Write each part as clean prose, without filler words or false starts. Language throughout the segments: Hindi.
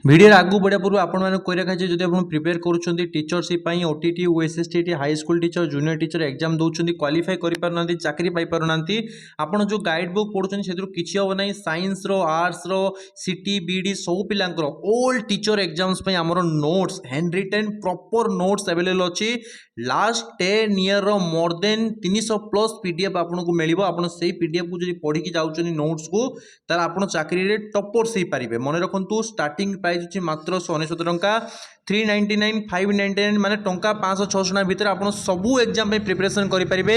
भिडियो आगू बढ़िया पूर्व आपको कही रखा है जब आप प्रिपेयर करुँच teachership OTT OSST high school teacher junior teacher exam दौरान क्वालिफाई करना चाकरी पाइना आपड़ जो गाइड बुक पढ़ुं से किसी हम ना साइंस आर्ट्स सीटी बीडी सब पिलांकर ऑल टीचर एग्जाम्स आमर notes hand written proper notes available अच्छी last 10 year more than 300+ PDF आपको मिल आप पीडीएफ को जो पढ़ी जाऊँ नोट्स को तार आप चाकरी टॉपर्स हो पारे मन रखु स्टार्टिंग प्राइस अच्छी मात्र 199 टंका 399 599 माने टंका 500-600 भितर आप सबू एग्जाम प्रिपरेशन करेंगे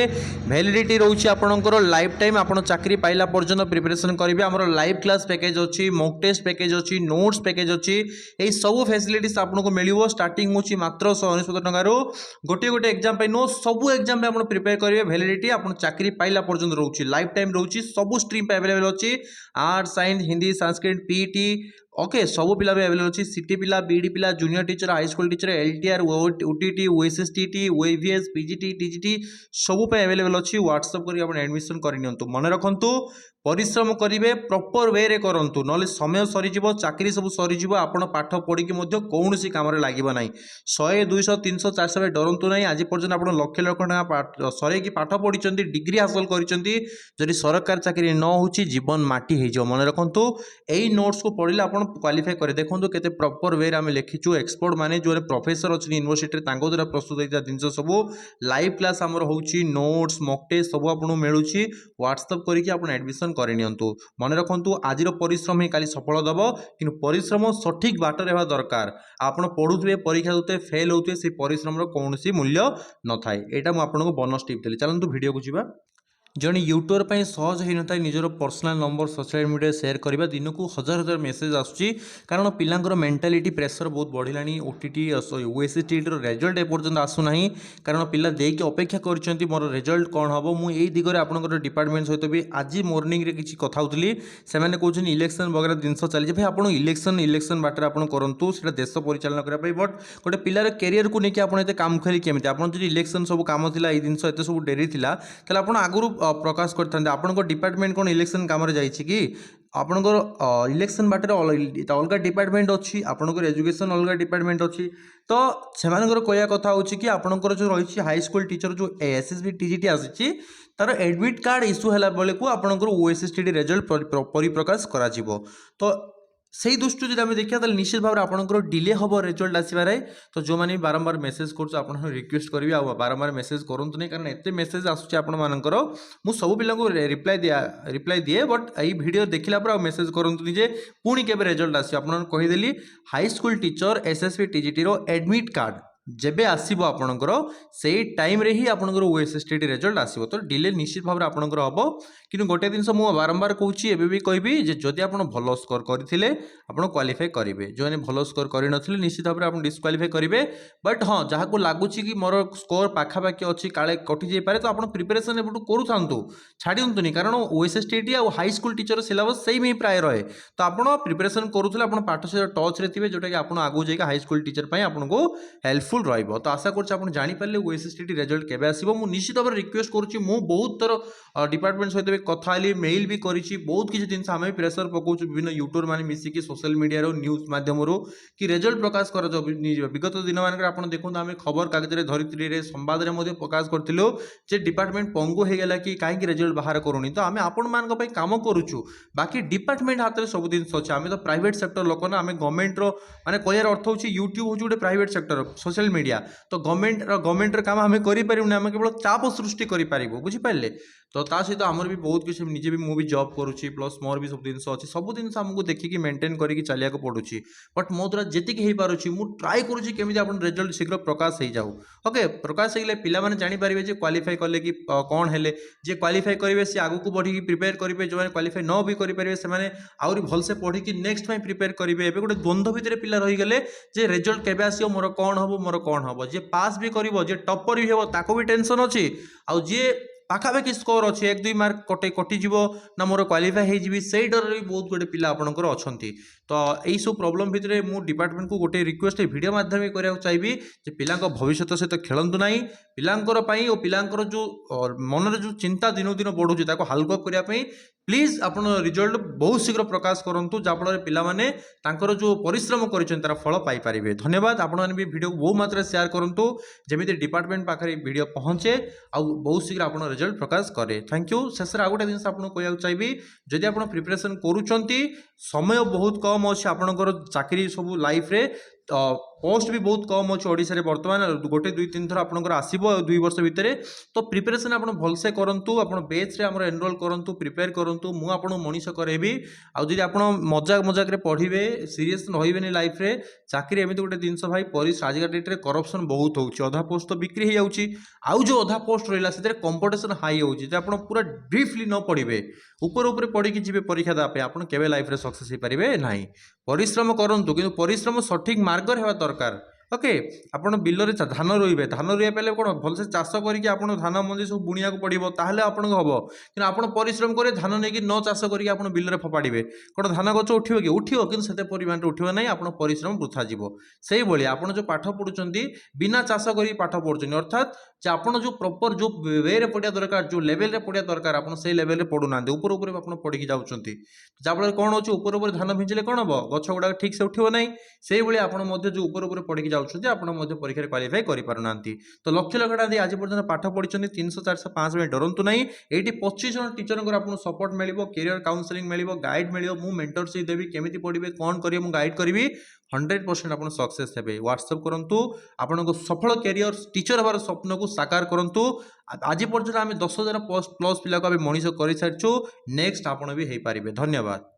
वैलिडिटी रोचे आपंकर लाइफ टाइम आप चाकरी पाइला पर्यंत प्रिपरेशन करेंगे आमर लाइव क्लास पैकेज अच्छी मॉक टेस्ट पैकेज अच्छी नोट्स पैकेज अच्छी यही सब फैसिलिटीज आपको मिल स्टार्टिंग होची मात्र 199 टंकार गोटे गोटे एग्जाम नो सबू एग्जाम आप प्रिपेयर करेंगे वैलिडिटी आप चाकरी पाइला पर्यंत रोचे लाइफ टाइम रोचे सबू स्ट्रीम अवेलेबल अच्छी arts science Hindi Sanskrit PT okay सब पिला भी अवेलेबल अच्छी सीटी पिला बीडी पिला junior teacher high school teacher LTR OTT OSST OAVS PGT TGT सब अवेलेबल अच्छी व्हाट्सएप कर एडमिशन करनी मन रखु परिश्रम करेंगे प्रॉपर वे रे करंतु नले समय सरीज चाकरी सब सरीज आप पाठ पढ़ी कौन सी कम लगे ना 100 200 300 400 डरतु ना आज पर्यटन आप लक्ष लक्ष टका सरई पाठ पढ़ी डिग्री हासिल कर सरकार चाकरी न हो जीवन माटी हो मन रखु यही नोट्स को पढ़ले आप क्वालिफाई करे देखो केते प्रॉपर वे आम लिखीचु एक्सपर्ट माने जो प्रोफेसर अच्छे यूनिवर्सिटी द्वारा प्रस्तुत होता जिन सब लाइव क्लास आमर हो नोट्स मॉक टेस्ट सब आपको मिलूँ व्हाट्सएप करके एडमिशन करनी मन रखु आज परिश्रम ही काली सफल दब कि परिश्रम सठिक बाट रहा दरकार आप पढ़ुए परीक्षा देते फेल होते से परिश्रम कौन मूल्य न थाए यहाँ मुझे बोनस टिप देली चलतु वीडियो को जीवा जड़े यूट्यूबर पर सहज हो न निजर personal number social media share करवा दिन को हजार हजार मेसेज आसूँ कारण पिलांकर मेंटालिटी प्रेशर बहुत बढ़ला ओटीटी ओएसएसटी रेजल्ट एपर्यंत आसूना कारण पिला देकी अपेक्षा कर मोर रेजल्ट कौन हम मुझे दिगरे आपंकर डिपार्टमेंट सहित भी आज मॉर्निंग रे किसी कथा होती से कहते इलेक्शन वगैरह जिन चली भाई आप इलेक्शन बाटर आप करूँ से देश परिचालन करने बट गोटे पिलार कैरियर को लेकिन आपत काम खेली केमी आप इलेक्शन सब कम थी ये जिन एत सब डेरी था आप आगुरी प्रकाश करते आपंक डिपार्टमेंट कौन इलेक्शन कम कि आपणकर इलेक्शन बाटर अलग डिपार्टमेंट अच्छी आपंकर एजुकेशन अलग डिपार्टमेंट अच्छी तो से कहया कथा हो कि आपंकर जो रही हाई स्कूल टीचर जो एसएसबी टीजीटी आसी तार एडमिट कार्ड इश्यू है बेले को आपंकर ओएसएसटी रिजल्ट परिप्रकाश करा तो से दृष्टि जब आम देखा तो निश्चित भाव में आपंकर डिले हम रिजल्ट आसबार तो जो मैंने बारंबार मेसेज कर रिक्वेस्ट करी आ बारंबार मेसेज करूँ नहीं कारण एत मेसेज आसूँ आपर मु सब पिला रिप्लाई दिए बट यही वीडियो देखला पर मेसेज करूँ जे पुणी के रिजल्ट आस कहीदेली high school teacher SSB TGT admit card जेबे आसीबो आपणकर से टाइम रे ही आपणकर ओएसएसटी रिजल्ट आसीबो तो डिले निश्चित भाव में आपणकर हबो किंतु गोटे दिन मु बारंबार कहूँ एबे भी कहबी जे जदि आपण भलो स्कोर करथिले आपण क्वालिफाई करेंगे जो मैंने भलो स्कोर कर नथिले निश्चित भाव में आप डिस्क्वालिफाई करेंगे बट हाँ जहाँ को लगुच कि मोर स्कोर पाखापाखि अच्छी काले कटि जाई पारे तो आप प्रिपरेशन एबटू करूँ छाड़ूनी कारण ओएसएसटी और high school teacher syllabus same ही प्राय रहे तो आप प्रिपरेशन करूले आप पाठ सहित टच रे थे जोटा कि आप आगू जाइए हाई स्कूल टीचर आपको हेल्पफुल रहिबो तो आशा कर जानीपारे ओएसएसटी रिजल्ट केबे आसीबो मु निश्चित भाव रिक्वेस्ट करुच्ची मु बहुत थर डिपार्टमेंट सहित भी कथा हेली मेल भी करी बहुत किसी जिन आम प्रेसर पकाऊ विभिन्न यूट्यूबर मैंने मिसिकी सोशल मीडिया न्यूज मध्यम कि रिजल्ट प्रकाश कर विगत दिन मान आप देखो आम खबर कागज धरित्री संवाद में प्रकाश करूँ जे डिपार्टमेंट पंगु हो गला कि कहीं रिजल्ट बाहर करूनी तो आम आपण मान काम करुचु बाकी डिपार्टमेंट हाथ में सब जिन अच्छे आम तो प्राइवेट सेक्टर लोक ना आम गवर्नमेंट माने कहर अर्थ हो यूट्यूब हूँ गोटे प्राइवेट सेक्टर सोशल मीडिया तो गवर्नमेंट काम आम करें आम केवल चाप सृष्टि करें बुझीपारे तो ता सहित आमर भी बहुत किसी निजे भी मुझे जॉब करुच्ची प्लस मोर भी सब जिन अच्छी सब जिन आमको देखिकी मेंटेन करके चलिया पड़ुची बट मो द्वारा जी हो पार्टी मुझे ट्राए करुच्ची केमी आप रिजल्ट शीघ्र प्रकाश हो जाऊ ओके प्रकाश हो पाने जानीपारे क्वालिफाई कले कि कौन है जे क्वालिफाई करेंगे सी आगू बढ़ी प्रिपेयर करेंगे जो क्वालिफाई न भी करेंगे से आहरी भलसे पढ़ी नेक्स्ट टाइम प्रिपेयर करेंगे एवं गोटे द्वंद्व भितर पिला रहीगले जे रिजल्ट केबे आसियो मोर कौन हम जे पास भी कर जे टपर भी हे ताको भी टेंशन अच्छी आउ जे पाखापाखि स्कोर अच्छे 1-2 मार्क कटिज ना मोर क्वालिफाई हो से डर भी बहुत गुटे पिला आपंकर अच्छा तो यही सब प्रोब्लेम भितर मु डिपार्टमेंट को गोटे रिक्वेस्ट वीडियो माध्यम कराया चाहिए जे पिला भविष्य सहित खेलतु ना पिलांकर पई और पिलांकर जो मनर जो चिंता दिन दिन बढ़ुची हल्का करने प्लीज आप रिजल्ट बहुत शीघ्र प्रकाश करूँ जहाँफल पिलाने जो परिश्रम कर फल पाइपर धन्यवाद आपण मैंने भी वीडियो को बहुत मात्रा शेयर करूँ जमी डिपार्टमेंट पाखे वीडियो पहुँचे आ बहुत शीघ्र आप रिजल्ट प्रकाश करे थैंक यू शेष आ गोटे जिन आपको कहना चाहिए जदि आप प्रिपरेशन करुँच समय बहुत कम अच्छे आपंकर चाकरी सब लाइफ रे पोस्ट भी बहुत कम अच्छे ओडिशा रे वर्तमान गोटे 2-3 थर आपंकर आसो 2 वर्ष भितर तो प्रिपरेशन आप भलसे करूँ आप बेच रे एनरोल करूँ प्रिपेयर करूँ मुझे आपको मनीष करेबी आदि आप मजाक मजाक पढ़े सीरीयस रही लाइफ रे चाकरी एमती गोटे जिन भाई आजिका डेट रे करप्शन बहुत होची अधा पोस्ट तो बिक्री हो जाऊँगी आउ जो अधा पोस्ट रहा से कंपटीशन हाई होची आप पूरा ब्रीफली न पढ़े ऊपर पढ़ी जी परीक्षा देवाई आप केवे लाइफ रे सक्सेस हो पारे ना परिश्रम करूँ कि परिश्रम सठिक मार्ग हेबा दरकार ओके आपड़ बिल धान रोइबे धान रोइबा पहले कौन भलसे चाष करके आप धान मंजी सब बुणिया पड़ो ताहले आपन हम कि आप परिश्रम करें धान नहीं न चाष करके आप बिल में फोपाड़े कौन धान गच उठो कि उठो कि से परिमाण उठो ना आप परिश्रम वृथा जीव से भाई आप जो पाठ पढ़ुंट बिना चाष कर पाठ पढ़ुं अर्थात आपड़ जो प्रॉपर जो वे रे पढ़ा दरकार जो लेवल रे पढ़ा दरकार आप से लेवल रे पढ़ुना ऊपर आप पढ़ी जाऊँच जहाँफल कौन अच्छे ऊपर धान भिजिले कौन हम गछ गुड़ा ठीक से उठो ना से भाई आप जो ऊपर पढ़ी जाऊँच आप परीक्षा क्वालिफाई करें तो लक्ष लक्ष आज पर्यटन पाठ पढ़ी 300-400-500 में डरतु ना ये 25 जन टीचर आपको सपोर्ट मिल कैरियर काउंसलिंग मिल गाइड मिल मुझे मेंटरशिप देवी केमी पढ़े कौन करेंगे मुझे गाइड करी 100% आप सक्सेस हे व्हाट्सएप करूँ आपन सफल कैरियर टीचर हमार स्वप्न को साकार करूँ आज पर्यटन आम 10,000 प्लस पिला को मनीष कर सारी नेक्स्ट आप भी हो पारे धन्यवाद।